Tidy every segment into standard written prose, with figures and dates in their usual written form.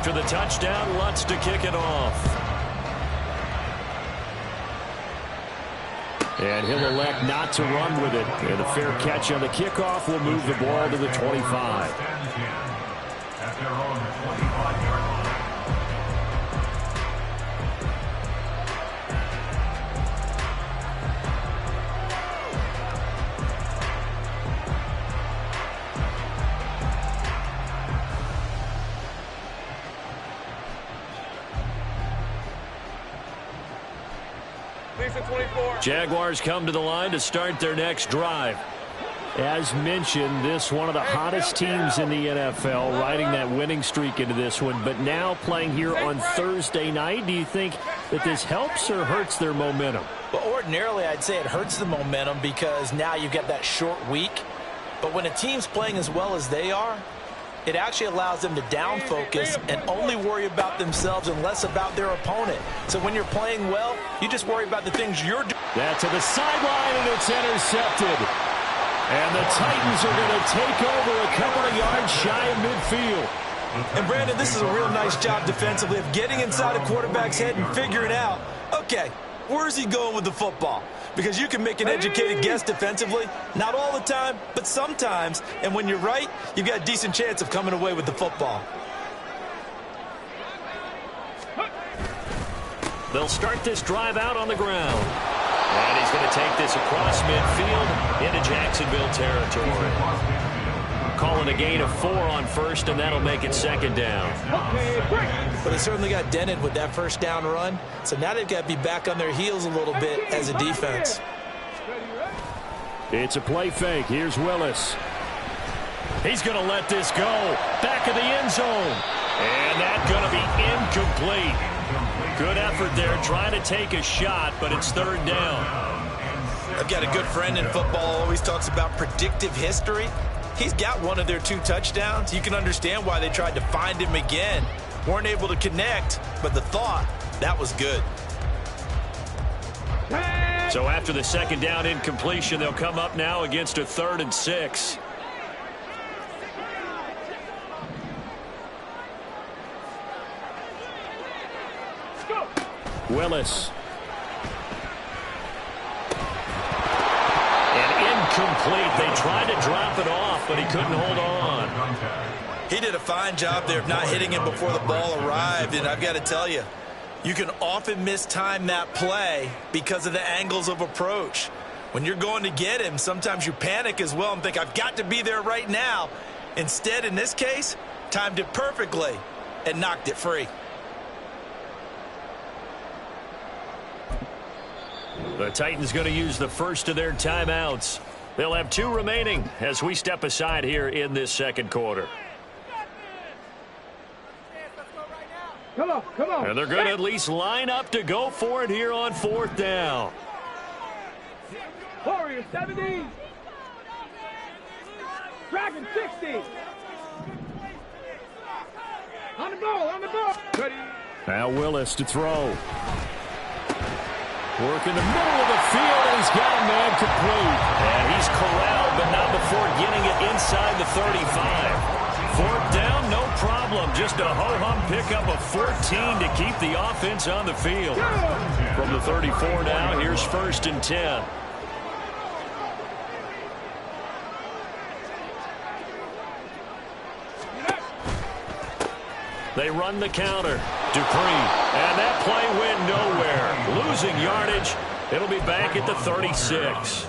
after the touchdown, Lutz to kick it off. And he'll elect not to run with it. And a fair catch on the kickoff will move the ball to the 25. At their own 25-yard line. Jaguars come to the line to start their next drive. As mentioned, this one of the hottest teams in the NFL, riding that winning streak into this one, but now playing here on Thursday night. Do you think that this helps or hurts their momentum? Well, ordinarily, I'd say it hurts the momentum because now you've got that short week. But when a team's playing as well as they are, it actually allows them to down focus and only worry about themselves and less about their opponent. So when you're playing well, you just worry about the things you're doing. That to the sideline, and it's intercepted. And the Titans are going to take over a couple of yards shy of midfield. And, Brandon, this is a real nice job defensively of getting inside a quarterback's head and figuring out, okay, where's he going with the football? Because you can make an educated guess defensively, not all the time, but sometimes. And when you're right, you've got a decent chance of coming away with the football. They'll start this drive out on the ground. And he's going to take this across midfield into Jacksonville territory. Calling a gain of 4 on first, and that'll make it second down. But they certainly got dented with that first down run. So now they've got to be back on their heels a little bit as a defense. It's a play fake. Here's Willis. He's going to let this go. Back of the end zone. And that's going to be incomplete. Good effort there trying to take a shot, but it's third down. I've got a good friend in football, always talks about predictive history. He's got one of their 2 touchdowns. You can understand why they tried to find him again. Weren't able to connect, but the thought, that was good. So after the second down incompletion, they'll come up now against a 3rd and 6. Willis. Incomplete. They tried to drop it off, but he couldn't hold on. He did a fine job there of not hitting him before the ball arrived, and I've got to tell you, you can often mistime that play because of the angles of approach. When you're going to get him, sometimes you panic as well and think, I've got to be there right now. Instead, in this case, timed it perfectly and knocked it free. The Titans going to use the first of their timeouts. They'll have 2 remaining as we step aside here in this second quarter. Come on. And they're going to at least line up to go for it here on 4th down. Warriors 70. Dragon 60. On the ball. Ready. Now Willis to throw. Work in the middle of the field, and he's got a man complete. And he's corralled, but not before getting it inside the 35. 4th down, no problem. Just a ho-hum pickup of 14 to keep the offense on the field. From the 34 now, here's 1st and 10. They run the counter. Dupree. And that play went nowhere. Losing yardage. It'll be back at the 36.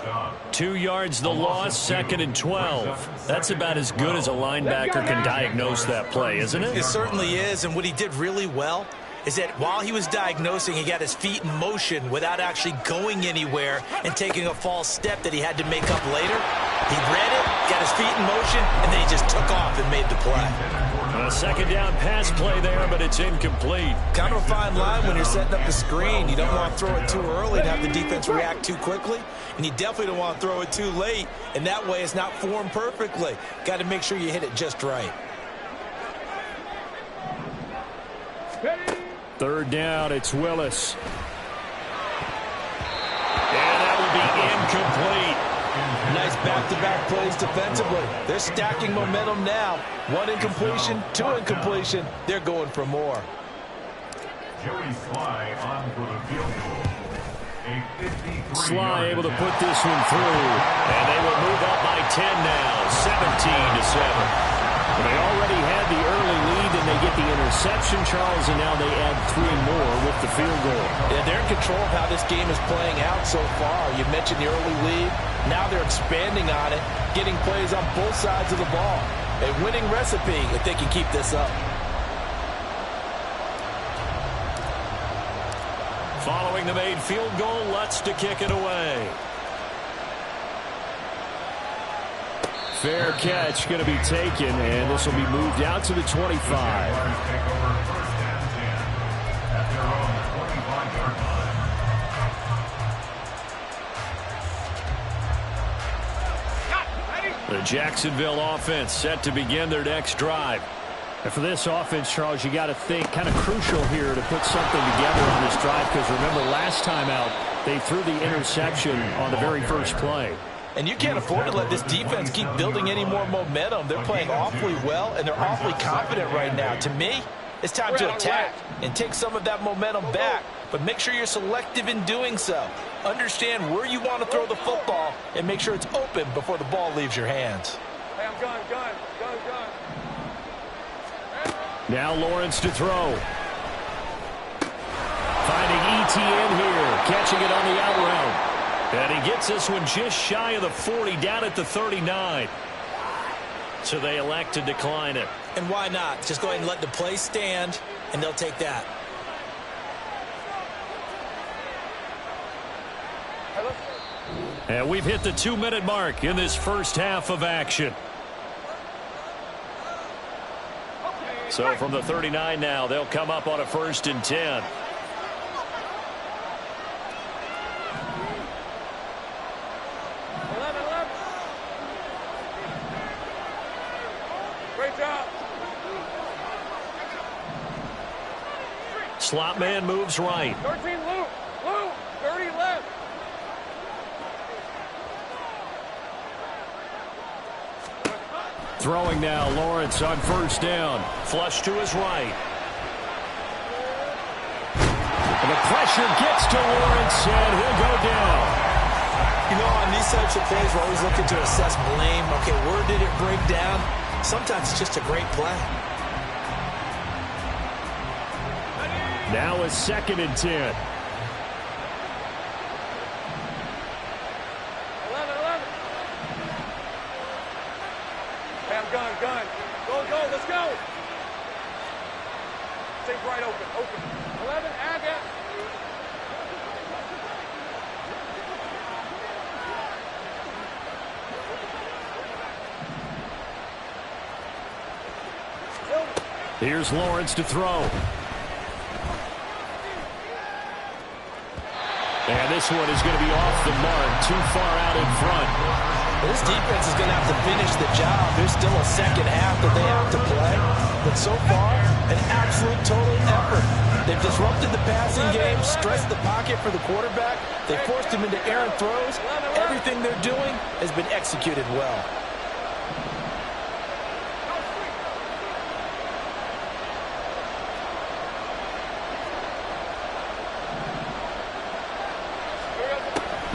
2 yards the loss, 2nd and 12. That's about as good as a linebacker can diagnose that play, isn't it? It certainly is, and what he did really well is that while he was diagnosing, he got his feet in motion without actually going anywhere and taking a false step that he had to make up later. He read it, got his feet in motion, and then he just took off and made the play. A second down pass play there, but it's incomplete. Kind of a fine line when you're setting up the screen. You don't want to throw it too early and have the defense react too quickly, and you definitely don't want to throw it too late, and that way it's not formed perfectly. Got to make sure you hit it just right. 3rd down, it's Willis. And that will be incomplete. Nice back-to-back plays defensively. They're stacking momentum now. 1 incompletion, 2 incompletion. They're going for more. Joey Sly on for the field goal. Sly able to put this one through. And they will move up by 10 now, 17-7. They already had the early lead, and they get the interception, Charles, and now they add 3 more with the field goal. Yeah, they're in control of how this game is playing out so far. You mentioned the early lead. Now they're expanding on it, getting plays on both sides of the ball. A winning recipe if they can keep this up. Following the made field goal, Lutz to kick it away. Fair catch going to be taken, and this will be moved out to the 25. The Jacksonville offense set to begin their next drive. And for this offense, Charles, you got to think kind of crucial here to put something together on this drive, because remember last time out they threw the interception on the very first play. And you can't afford to let this defense keep building any more momentum. They're playing awfully well, and they're awfully confident right now. To me, it's time to attack and take some of that momentum back, but make sure you're selective in doing so. Understand where you want to throw the football and make sure it's open before the ball leaves your hands. Hey, I'm gun. Now Lawrence to throw. Finding Etienne here, catching it on the out route. And he gets this one just shy of the 40, down at the 39. So they elect to decline it. And why not? Just go ahead and let the play stand, and they'll take that. And we've hit the 2-minute mark in this first half of action. So from the 39 now, they'll come up on a 1st and 10. Slot man moves right. 13 Luke, 30 left. Throwing now, Lawrence on 1st down. Flush to his right. And the pressure gets to Lawrence, and he'll go down. You know, on these types of plays, we're always looking to assess blame. Okay, where did it break down? Sometimes it's just a great play. Now a 2nd and 10. 11. Hey, I'm gun. Go, let's go. Stay right open. 11, Aga. Here's Lawrence to throw. And this one is going to be off the mark, too far out in front. Well, this defense is going to have to finish the job. There's still a second half that they have to play. But so far, an absolute total effort. They've disrupted the passing game, stressed the pocket for the quarterback. They forced him into errant throws. Everything they're doing has been executed well.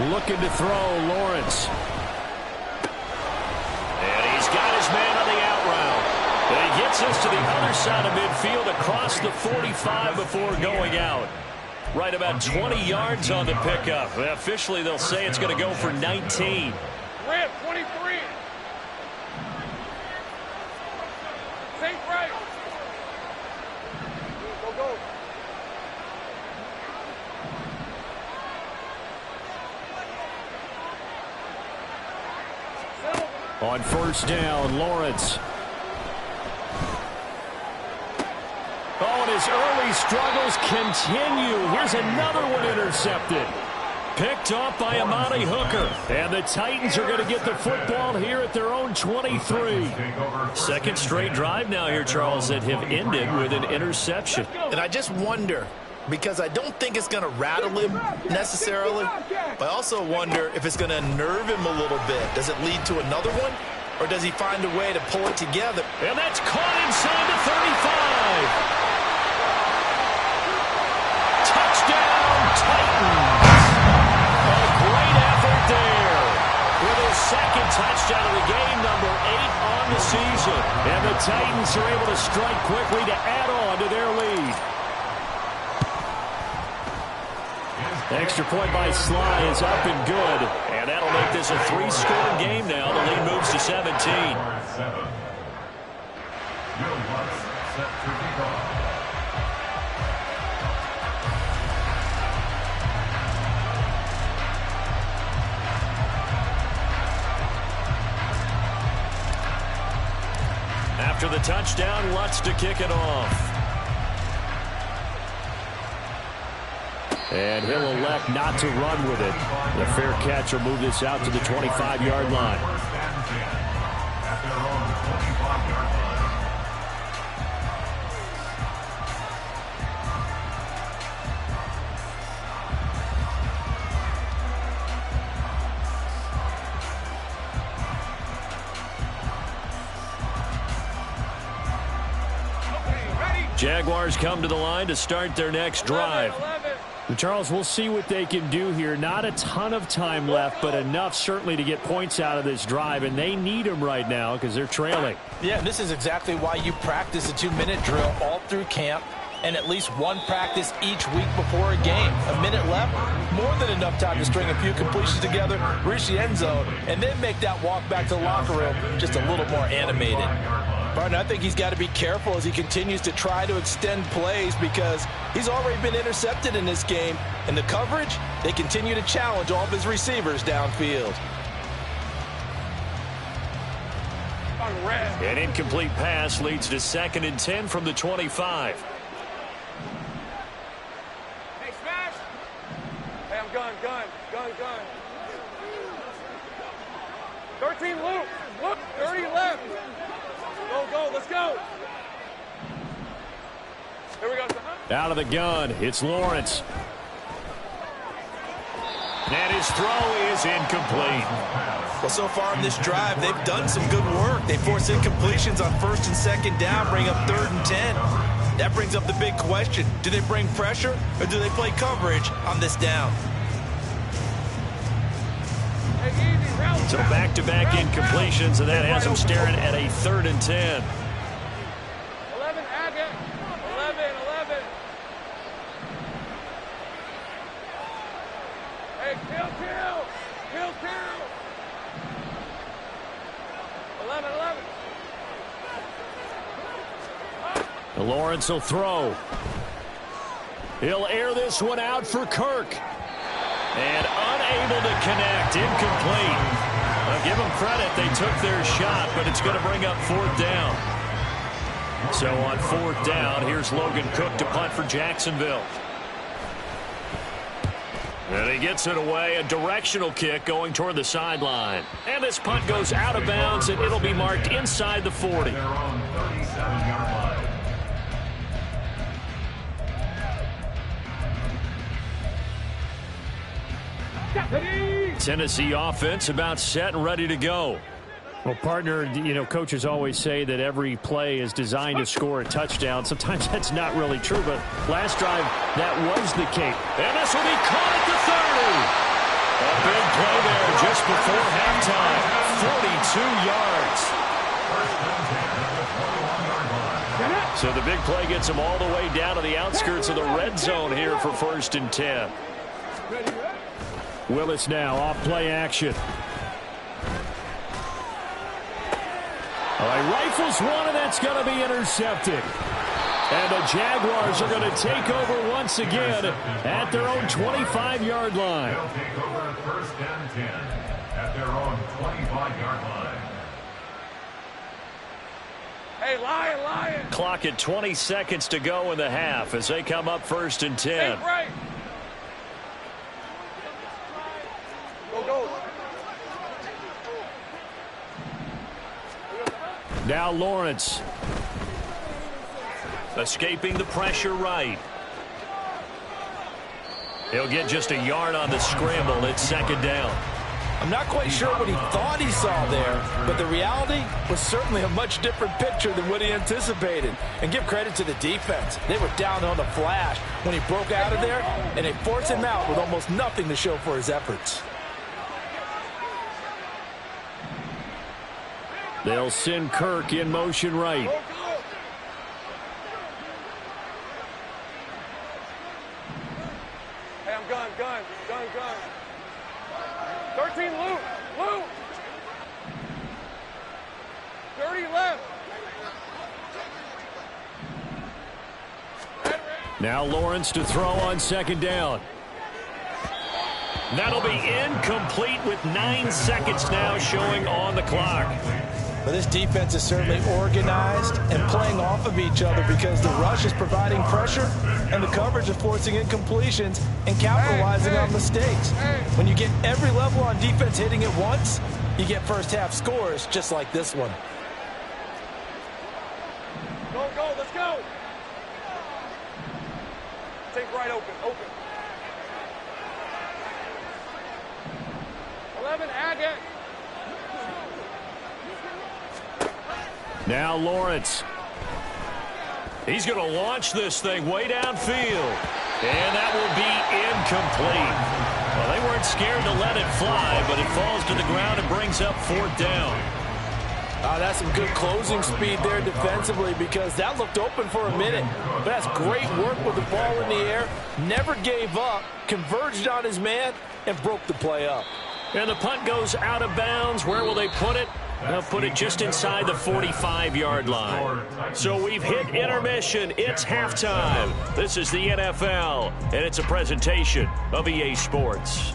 Looking to throw, Lawrence. And he's got his man on the out route. And he gets us to the other side of midfield across the 45 before going out. Right about 20 yards on the pickup. Officially, they'll say it's going to go for 19. Red, 23. Safe right. Go. On 1st down, Lawrence. Oh, and his early struggles continue. Here's another one intercepted. Picked off by Amani Hooker. And the Titans are going to get the football here at their own 23. 2nd straight drive now here, Charles, that have ended with an interception. And I just wonder, because I don't think it's going to rattle him necessarily, but I also wonder if it's going to nerve him a little bit. Does it lead to another one, or does he find a way to pull it together? And that's caught inside the 35. Touchdown, Titans. A great effort there. With his second touchdown of the game, number 8 on the season. And the Titans are able to strike quickly to add on to their lead. Extra point by Sly is up and good. And that'll make this a 3-score game now. The lead moves to 17. After the touchdown, Lutz to kick it off. And he'll elect not to run with it. The fair catch will move this out to the 25-yard line. Jaguars come to the line to start their next drive. Charles, we'll see what they can do here. Not a ton of time left, but enough certainly to get points out of this drive, and they need them right now because they're trailing. Yeah, and this is exactly why you practice a 2-minute drill all through camp and at least one practice each week before a game. A minute left, more than enough time to string a few completions together, reach the end zone, and then make that walk back to the locker room just a little more animated. Barton, I think he's got to be careful as he continues to try to extend plays because he's already been intercepted in this game. And the coverage, they continue to challenge all of his receivers downfield. An incomplete pass leads to 2nd and 10 from the 25. Hey, smash! Hey, I'm gun. 13 loop. Look, 30 left. Go, let's go. Here we go. Out of the gun, it's Lawrence. And his throw is incomplete. Well, so far in this drive, they've done some good work. They force incompletions on 1st and 2nd down, bring up 3rd and 10. That brings up the big question. Do they bring pressure, or do they play coverage on this down? So back-to-back incompletions, and that has them staring at a 3rd and 10. 11, Agate. 11. Hey, kill. 11. Lawrence will throw. He'll air this one out for Kirk. And unable to connect, incomplete. I'll give them credit, they took their shot, but it's going to bring up 4th down. So on 4th down, here's Logan Cook to punt for Jacksonville. And he gets it away, a directional kick going toward the sideline. And this punt goes out of bounds, and it'll be marked inside the 40. Tennessee offense about set and ready to go. Well, partner, coaches always say that every play is designed to score a touchdown. Sometimes that's not really true, but last drive, that was the case. And this will be caught at the 30. A big play there just before halftime. 42 yards. So the big play gets them all the way down to the outskirts of the red zone here for 1st and 10. Willis now off play action. All right, rifles one, and that's going to be intercepted. And the Jaguars are going to take over once again at their own 25-yard line. They'll take over 1st and 10 at their own 25-yard line. Hey, Lion. Clock at 20 seconds to go in the half as they come up 1st and 10. Hey, right. Go. Now Lawrence. Escaping the pressure right. He'll get just a yard on the scramble. It's second down. I'm not quite sure what he thought he saw there, but the reality was certainly a much different picture than what he anticipated. And give credit to the defense. They were down on the flash when he broke out of there, and they forced him out with almost nothing to show for his efforts. They'll send Kirk in motion right. Hey, I'm gun. 13 loop. 30 left. Now Lawrence to throw on second down. That'll be incomplete with 9 seconds now showing on the clock. But this defense is certainly organized and playing off of each other because the rush is providing pressure and the coverage is forcing incompletions and capitalizing on mistakes. When you get every level on defense hitting at once, you get first half scores just like this one. Go, let's go. Take right open. 11, add it. Now Lawrence. He's going to launch this thing way downfield. And that will be incomplete. Well, they weren't scared to let it fly, but it falls to the ground and brings up fourth down. That's some good closing speed there defensively because that looked open for a minute. But that's great work with the ball in the air. Never gave up, converged on his man, and broke the play up. And the punt goes out of bounds. Where will they put it? They'll put it just inside the 45-yard line. So we've hit intermission. It's halftime. This is the NFL, and it's a presentation of EA Sports.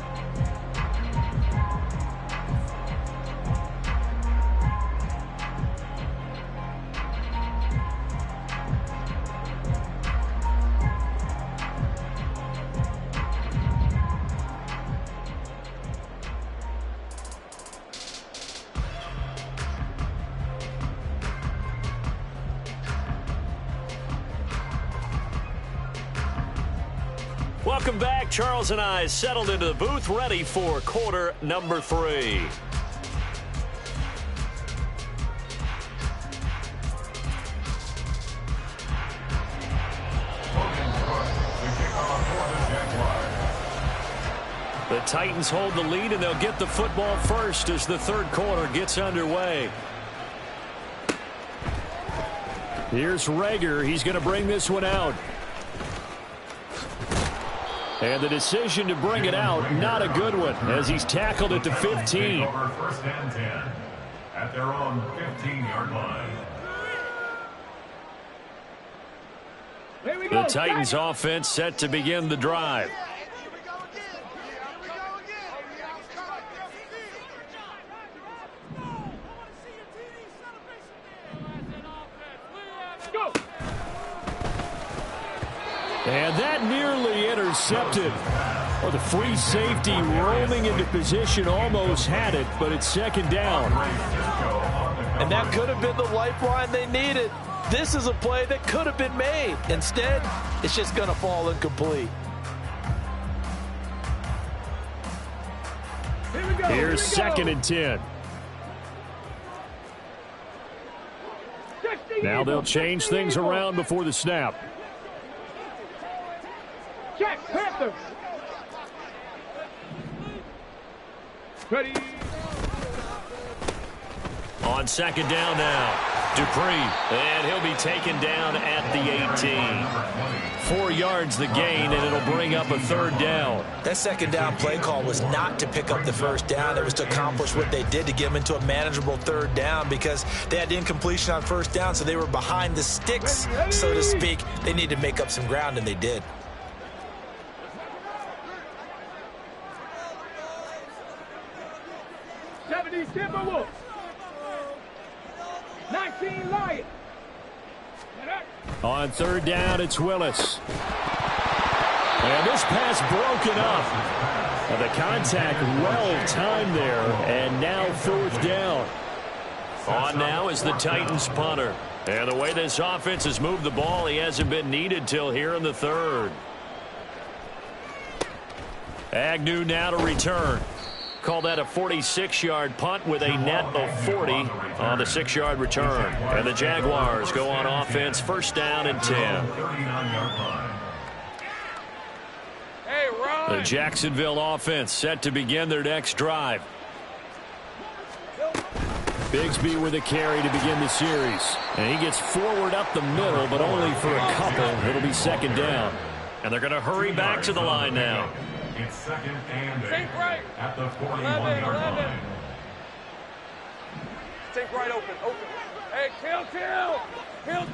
Welcome back. Charles and I settled into the booth, ready for quarter number 3. The Titans hold the lead, and they'll get the football first as the third quarter gets underway. Here's Reagor. He's going to bring this one out. And the decision to bring it out, not a good one, as he's tackled at the 15. First and 10 at their own 15-yard line. The Titans offense set to begin the drive. And that nearly intercepted. Well, the free safety roaming into position almost had it, but it's second down. And that could have been the lifeline they needed. This is a play that could have been made. Instead, it's just going to fall incomplete. Here's second and 10. Now they'll change things around before the snap. Check, Panthers. Ready. On second down now, Dupree, and he'll be taken down at the 18. 4 yards the gain, and it'll bring up a third down. That second down play call was not to pick up the first down. It was to accomplish what they did to get them into a manageable third down because they had incompletion on first down, so they were behind the sticks, so to speak. They needed to make up some ground, and they did. Timberwolves. 19 Lions. On third down, it's Willis. And this pass broken up. And the contact well timed there, and now fourth down. On now is the Titans punter. And the way this offense has moved the ball, he hasn't been needed till here in the third. Agnew now to return. Call that a 46-yard punt with a net of 40 on the 6-yard return. And the Jaguars go on offense, first down and 10. The Jacksonville offense set to begin their next drive. Bigsby with a carry to begin the series. And he gets forward up the middle, but only for a couple. It'll be second down. And they're going to hurry back to the line now. It's second and 8 at the 41-yard line. Take right open. Hey, kill. Here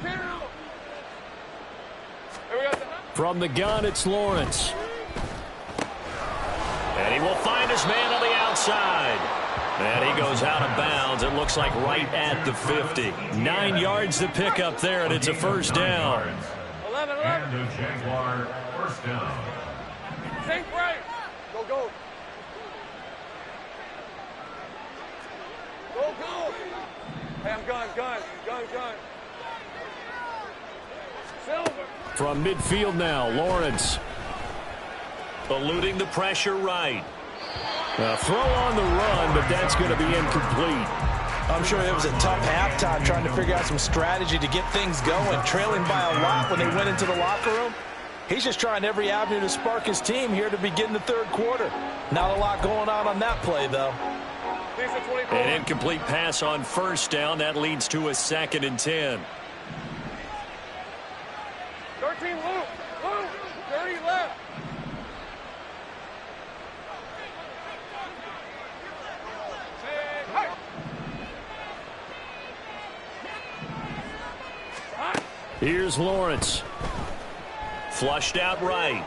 we go. From the gun, it's Lawrence. And he will find his man on the outside. And he goes out of bounds. It looks like right at the 50. 9 yards to pick up there, and it's a first down. 11. And the Jaguar first down. Take right. Go. Go. Hey, I'm gun. Silver. From midfield now, Lawrence. Eluding the pressure right. A throw on the run, but that's going to be incomplete. I'm sure it was a tough halftime trying to figure out some strategy to get things going, trailing by a lot when they went into the locker room. He's just trying every avenue to spark his team here to begin the third quarter. Not a lot going on that play, though. An incomplete pass on first down. That leads to a 2nd and 10. 13, Luke. 30 left. Here's Lawrence. Flushed out right.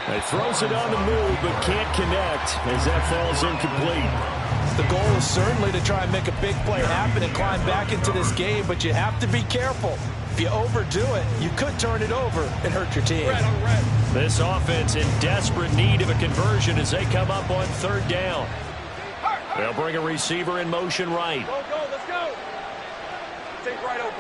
He throws it on the move, but can't connect as that falls incomplete. The goal is certainly to try and make a big play happen and climb back into this game, but you have to be careful. If you overdo it, you could turn it over and hurt your team. This offense in desperate need of a conversion as they come up on third down. They'll bring a receiver in motion right. Go, let's go. Take right open.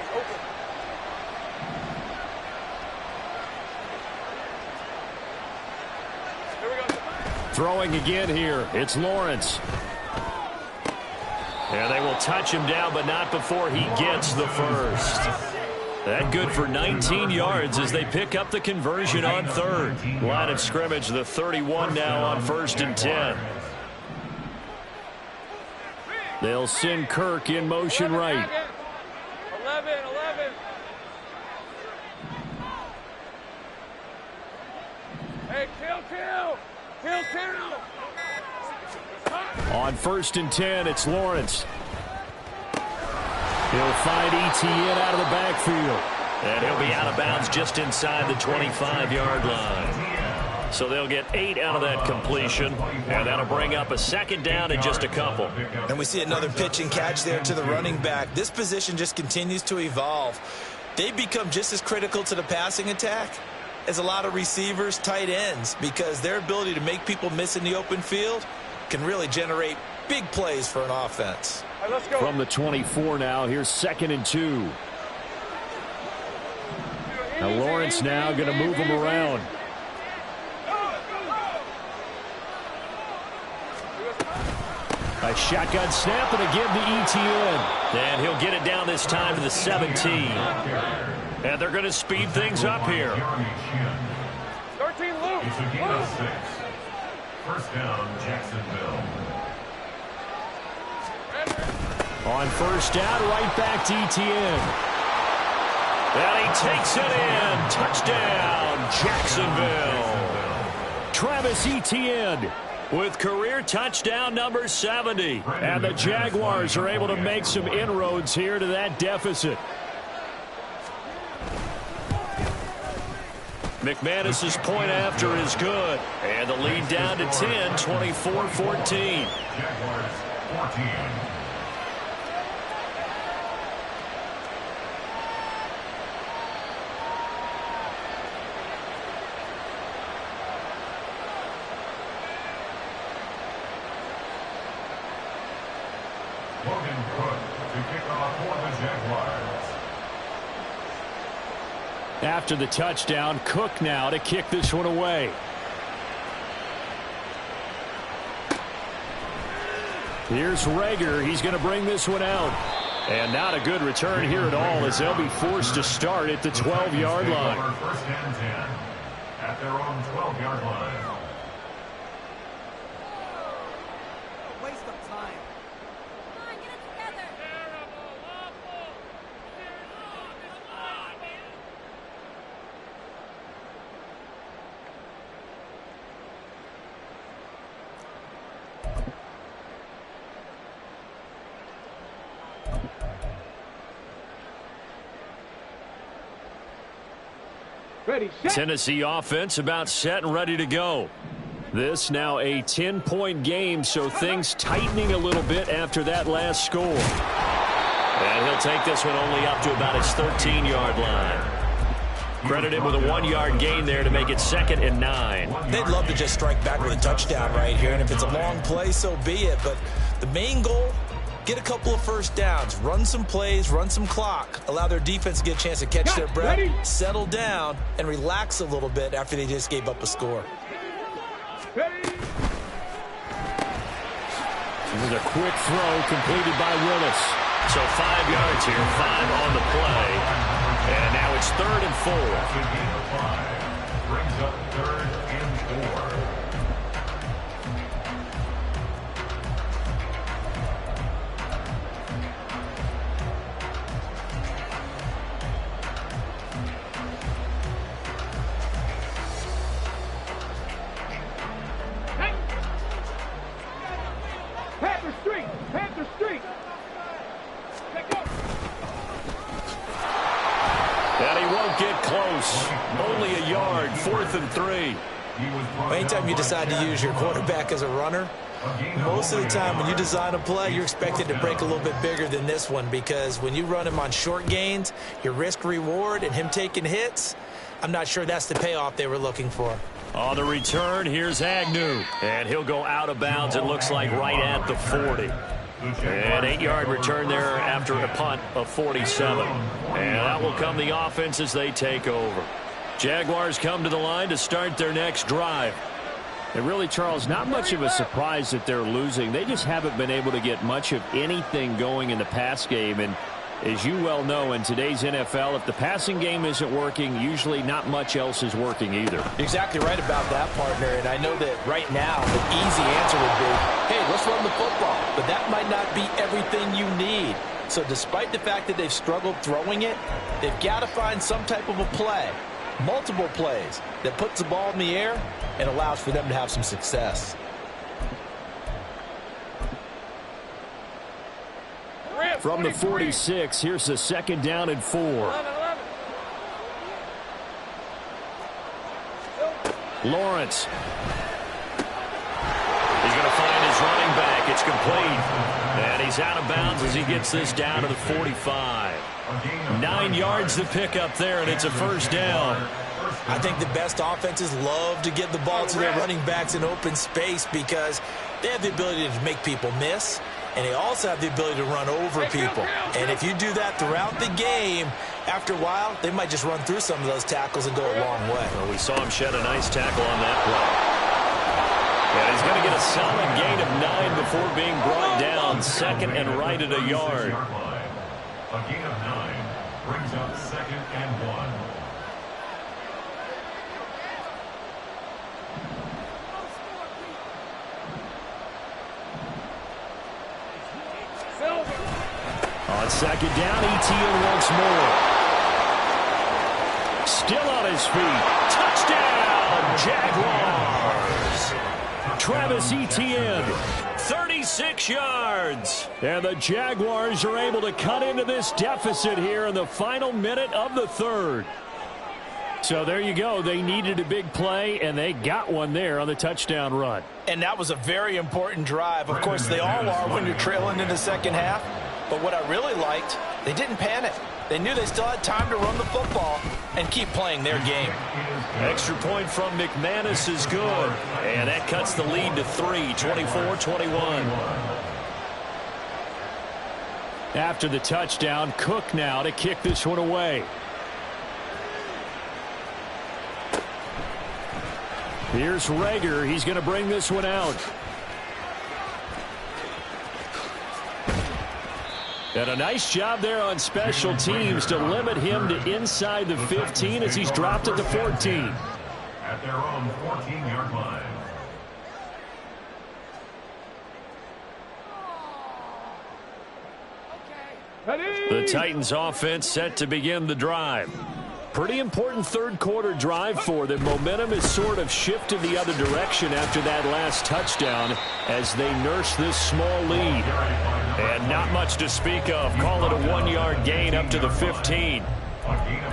Throwing again here. It's Lawrence. And they will touch him down, but not before he gets the first. That good for 19 yards as they pick up the conversion on third. Line of scrimmage, the 31 now on 1st and 10. They'll send Kirk in motion right. 11. Hey, kill. On 1st and 10, it's Lawrence. He'll find Etienne out of the backfield. And he'll be out of bounds just inside the 25-yard line. So they'll get 8 out of that completion, and that'll bring up a 2nd down in just a couple. And we see another pitch and catch there to the running back. This position just continues to evolve. They become just as critical to the passing attack as a lot of receivers, tight ends, because their ability to make people miss in the open field can really generate big plays for an offense. Right, let's go. From the 24 now, here's 2nd and 2. Now Lawrence now going to move him around. A shotgun snap and again to Etienne. And he'll get it down this time to the 17. And they're going to speed things up here. 13, Luke. It's a gain of 6. First down, Jacksonville. On first down, right back to Etienne. And he takes it in. Touchdown, Jacksonville. Travis Etienne with career touchdown number 70. And the Jaguars are able to make some inroads here to that deficit. McManus's point after is good. And the lead down to 10, 24-14. Jaguars 14. Logan Cook to kick off for the Jaguars. After the touchdown, Cook now to kick this one away. Here's Rager. He's going to bring this one out. And not a good return here at all as they'll be forced to start at the 12-yard line. First and 10 at their own 12-yard line. Waste of time. Come on, get it together. Ready, set. Tennessee offense about set and ready to go. This now a 10-point game, so things tightening a little bit after that last score. And he'll take this one only up to about his 13-yard line. Credit him with a 1-yard gain there to make it 2nd and 9. They'd love to just strike back with a touchdown right here, and if it's a long play, so be it. But the main goal, get a couple of first downs, run some plays, run some clock, allow their defense to get a chance to catch their breath, settle down, and relax a little bit after they just gave up a score. This is a quick throw completed by Willis. So 5 yards here, 5 on the play. And now it's 3rd and 4. Gain of 5 brings up 3rd and 4. Panther Street! Panther Street! Let go! And he won't get close. Only a yard, 4th and 3. Anytime you decide to use your quarterback as a runner, most of the time when you design a play, you're expected to break a little bit bigger than this one, because when you run him on short gains, your risk-reward and him taking hits, I'm not sure that's the payoff they were looking for. On the return, here's Agnew. And he'll go out of bounds, it looks like, right at the 40. An 8-yard return there after a punt of 47. And that will come the offense as they take over. Jaguars come to the line to start their next drive. And really, Charles, not much of a surprise that they're losing. They just haven't been able to get much of anything going in the pass game. And as you well know, in today's NFL, if the passing game isn't working, usually not much else is working either. Exactly right about that, partner. And I know that right now the easy answer would be, hey, let's run the football. But that might not be everything you need. So despite the fact that they've struggled throwing it, they've got to find some type of a play, multiple plays, that puts the ball in the air and allows for them to have some success. From the 46, here's the 2nd down and 4. Lawrence. He's going to find his running back. It's complete. And he's out of bounds as he gets this down to the 45. 9 yards to pick up there, and it's a 1st down. I think the best offenses love to get the ball to their running backs in open space because they have the ability to make people miss, and they also have the ability to run over people. And if you do that throughout the game, after a while, they might just run through some of those tackles and go a long way. Well, we saw him shed a nice tackle on that play. And he's going to get a solid gain of 9 before being brought down. 2nd and right at a yard. A gain of 9 brings up 2nd and 1. On 2nd down, Etienne once more. Still on his feet. Touchdown, Jaguars. Travis Etienne, 36 yards. And the Jaguars are able to cut into this deficit here in the final minute of the 3rd. So there you go. They needed a big play, and they got one there on the touchdown run. And that was a very important drive. Of course, they all are when you're trailing in the second half. But what I really liked, they didn't panic. They knew they still had time to run the football and keep playing their game. Extra point from McManus is good. And that cuts the lead to 3, 24-21. After the touchdown, Cook now to kick this one away. Here's Rager. He's going to bring this one out. And a nice job there on special teams to limit him to inside the 15 as he's dropped at the 14. At their own 14-yard line. The Titans offense set to begin the drive. Pretty important third quarter drive for them. Momentum has sort of shifted the other direction after that last touchdown as they nurse this small lead. And not much to speak of. Call it a 1-yard gain up to the 15.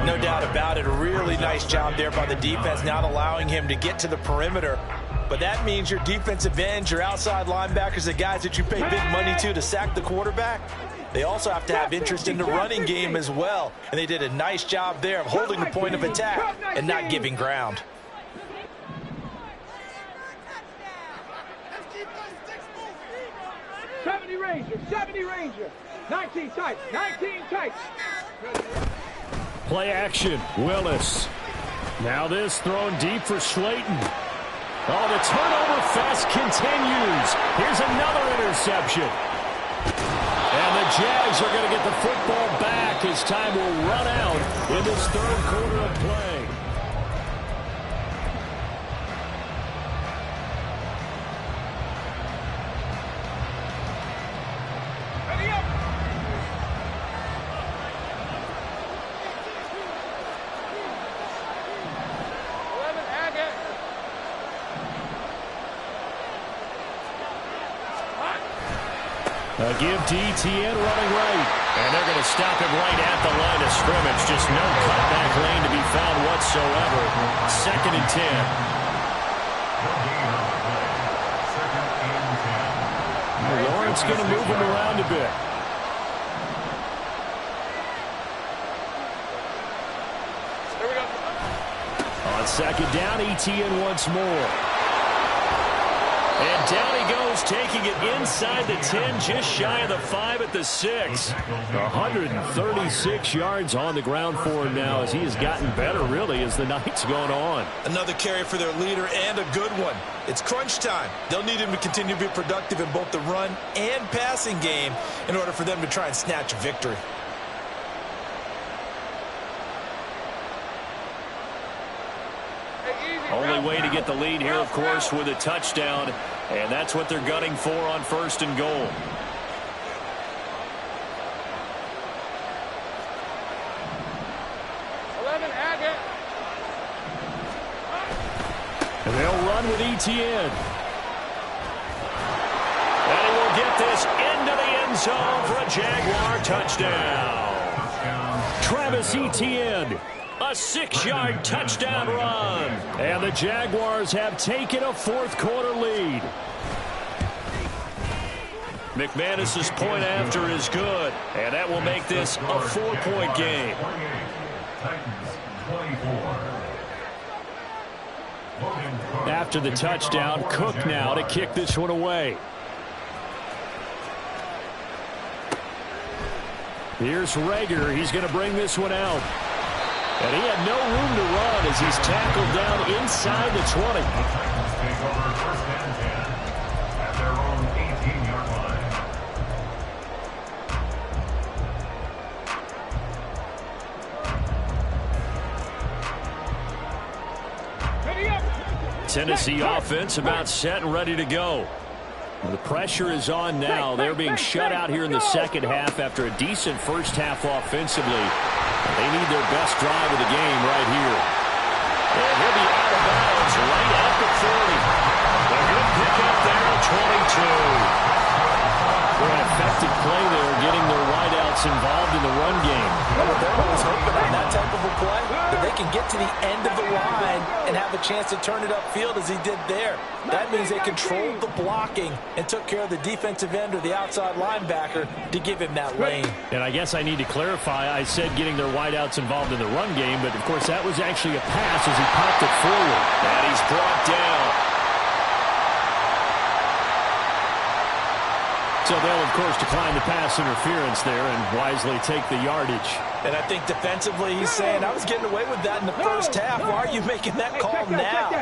No doubt about it. A really nice job there by the defense, not allowing him to get to the perimeter. But that means your defensive ends, your outside linebackers, the guys that you pay big money to sack the quarterback, they also have to have interest in the running game as well. And they did a nice job there of holding the point of attack and not giving ground. '70 Ranger, 19 tight, 19 tight. Play action, Willis. Now this thrown deep for Slayton. Oh, the turnover fest continues. Here's another interception. And the Jags are going to get the football back as time will run out in this third quarter of play. A give to Etienne running right. And they're going to stop him right at the line of scrimmage. Just no cutback lane to be found whatsoever. 2nd and 10. Lawrence going to move him around a bit. Here we go. On 2nd down, Etienne once more. And down he goes, taking it inside the 10, just shy of the 5 at the 6. 136 yards on the ground for him now as he has gotten better, really, as the night's gone on. Another carry for their leader and a good one. It's crunch time. They'll need him to continue to be productive in both the run and passing game in order for them to try and snatch a victory. Only way to get the lead here, of course, with a touchdown. And that's what they're gunning for on 1st and goal. And they'll run with Etienne. And he will get this into the end zone for a Jaguar touchdown. Travis Etienne. A 6-yard touchdown run. And the Jaguars have taken a fourth quarter lead. McManus's point after is good. And that will make this a 4-point game. After the touchdown, Cook now to kick this one away. Here's Reagor. He's going to bring this one out. And he had no room to run as he's tackled down inside the 20. Take over 1st and 10 at their own 18-yard Ready up. Tennessee offense about set and ready to go. The pressure is on now. They're being shut out here in the second half after a decent first half offensively. They need their best drive of the game right here. And he'll be out of bounds right at the 40. A good pickup there at 22. An effective play there, getting their wideouts involved in the run game. Well, they're always hoping on that type of a play that they can get to the end of the line and have a chance to turn it upfield as he did there. That means they controlled the blocking and took care of the defensive end or the outside linebacker to give him that lane. And I guess I need to clarify, I said getting their wideouts involved in the run game, but of course that was actually a pass as he popped it forward. And he's brought down. So they'll, of course, decline the pass interference there and wisely take the yardage. And I think defensively he's saying, I was getting away with that in the first half. Why are you making that call now?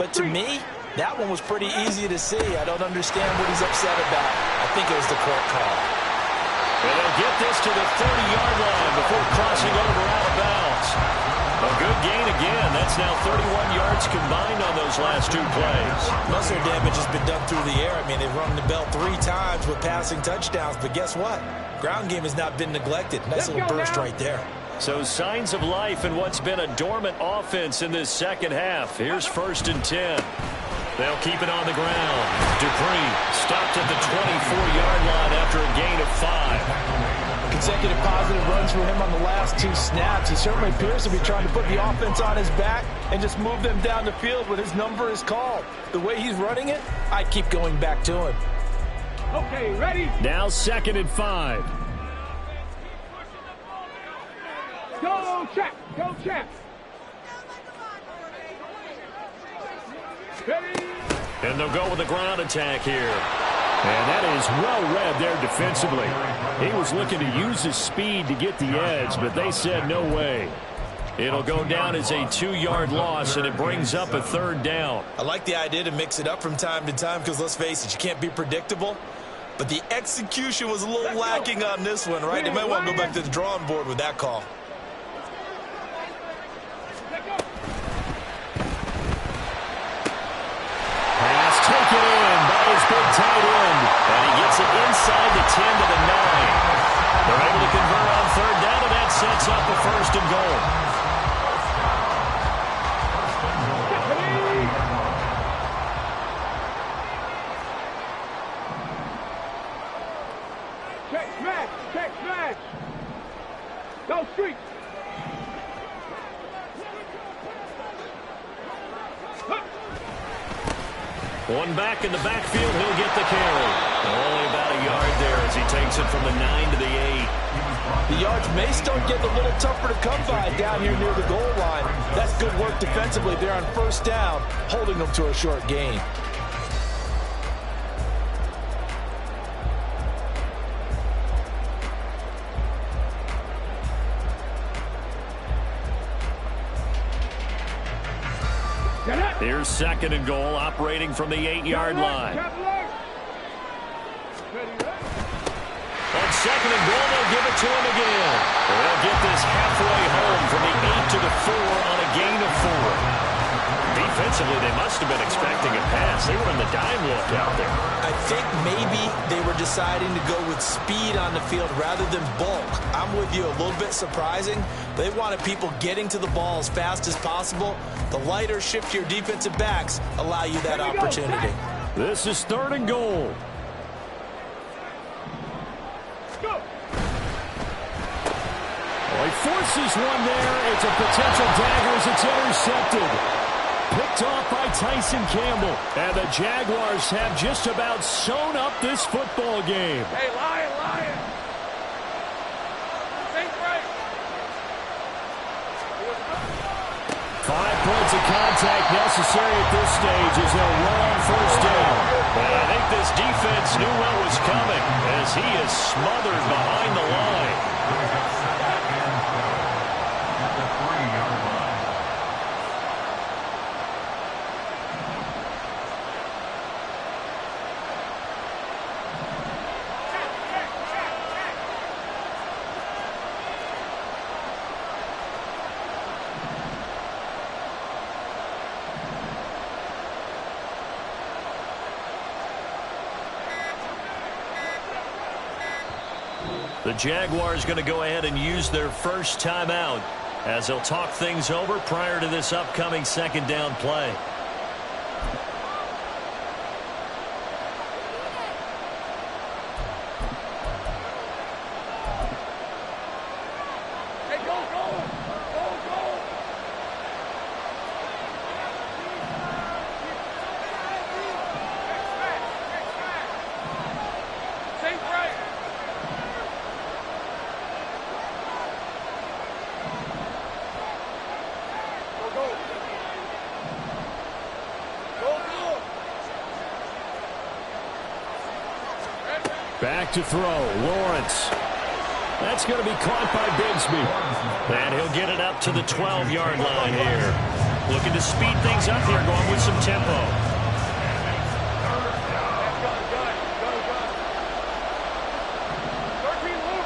But to me, that one was pretty easy to see. I don't understand what he's upset about. I think it was the court call. And they'll get this to the 30-yard line before crossing over out of bounds. A good gain again. That's now 31 yards combined on those last two plays. Muscle damage has been done through the air. I mean, they've rung the bell 3 times with passing touchdowns. But guess what? Ground game has not been neglected. Nice little burst right there. So signs of life in what's been a dormant offense in this second half. Here's 1st and 10. They'll keep it on the ground. Dupree stopped at the 24-yard line after a gain of 5. Consecutive positive runs for him on the last 2 snaps. He certainly appears to be trying to put the offense on his back and just move them down the field when his number is called. The way he's running it, I keep going back to him. Okay, ready? Now 2nd and 5. Go, check. Go, check. Ready? And they'll go with a ground attack here. And that is well read there defensively. He was looking to use his speed to get the edge, but they said no way. It'll go down as a 2-yard loss, and it brings up a 3rd down. I like the idea to mix it up from time to time because, let's face it, you can't be predictable. But the execution was a little lacking on this one, right? They might want to go back to the drawing board with that call. Pass taken in by his big tight end. And he gets it inside the 10 to the 9. They're able to convert on 3rd down, and that sets up a 1st and goal. Check, smash. Check, smash. Go, street. One back in the backfield, he'll get the carry. Only about a yard there as he takes it from the 9 to the 8. The yards may start getting a little tougher to come by down here near the goal line. That's good work defensively there on 1st down, holding them to a short gain. Here's 2nd and goal, operating from the 8-yard line. On 2nd and goal, they'll give it to him again. They'll get this halfway home from the 8 to the 4 on a gain of 4. Defensively, they must have been expecting a pass. They were in the dime look out there. I think maybe they were deciding to go with speed on the field rather than bulk. I'm with you, a little bit surprising. They wanted people getting to the ball as fast as possible. The lighter, shiftier defensive backs allow you that opportunity. This is 3rd and goal. Well, he forces one there. It's a potential dagger as it's intercepted. Picked off by Tyson Campbell. And the Jaguars have just about sewn up this football game. Hey, Lion, Lion. Think right. 5 points of contact necessary at this stage as they'll run on 1st down. And I think this defense knew what was coming as he is smothered behind the line. At the 3-yard line. The Jaguars going to go ahead and use their first timeout as they'll talk things over prior to this upcoming 2nd down play. Hey, go, go. Go, go. Think right. Back to throw, Lawrence. That's going to be caught by Bigsby. And he'll get it up to the 12-yard line here. Looking to speed things up here, going with some tempo. Gun. 13 Lewis.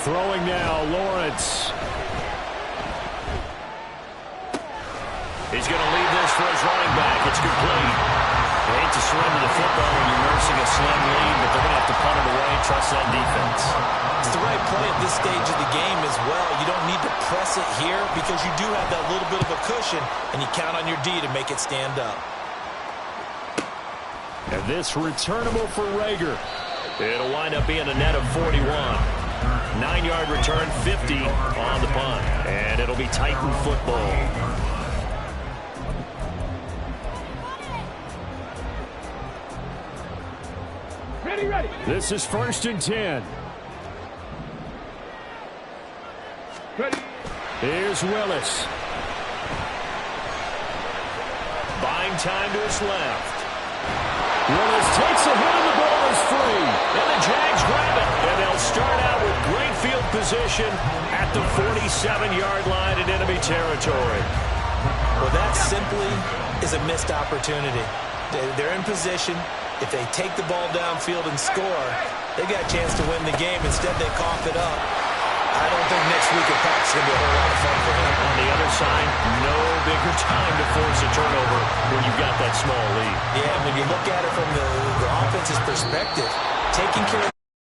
Throwing now, Lawrence. He's going to leave this for his running back. It's complete. They hate to surrender the football when you're nursing a slim lead, but they're going to have to punt it away and trust that defense. It's the right play at this stage of the game as well. You don't need to press it here because you do have that little bit of a cushion, and you count on your D to make it stand up. And this returnable for Reagor. It'll wind up being a net of 41. 9-yard return, 50 on the punt. And it'll be Titan football. Ready. This is 1st and 10. Ready. Here's Willis. Buying time to his left. Willis takes a hit and the ball is free. And the Jags grab it. And they'll start out with great field position at the 47-yard line in enemy territory. Well, that simply is a missed opportunity. They're in position. If they take the ball downfield and score, they got a chance to win the game. Instead, they cough it up. I don't think next week at practice is going to be a whole lot of fun for him. On the other side, no bigger time to force a turnover when you've got that small lead. Yeah, when you look at it from the offense's perspective, taking care of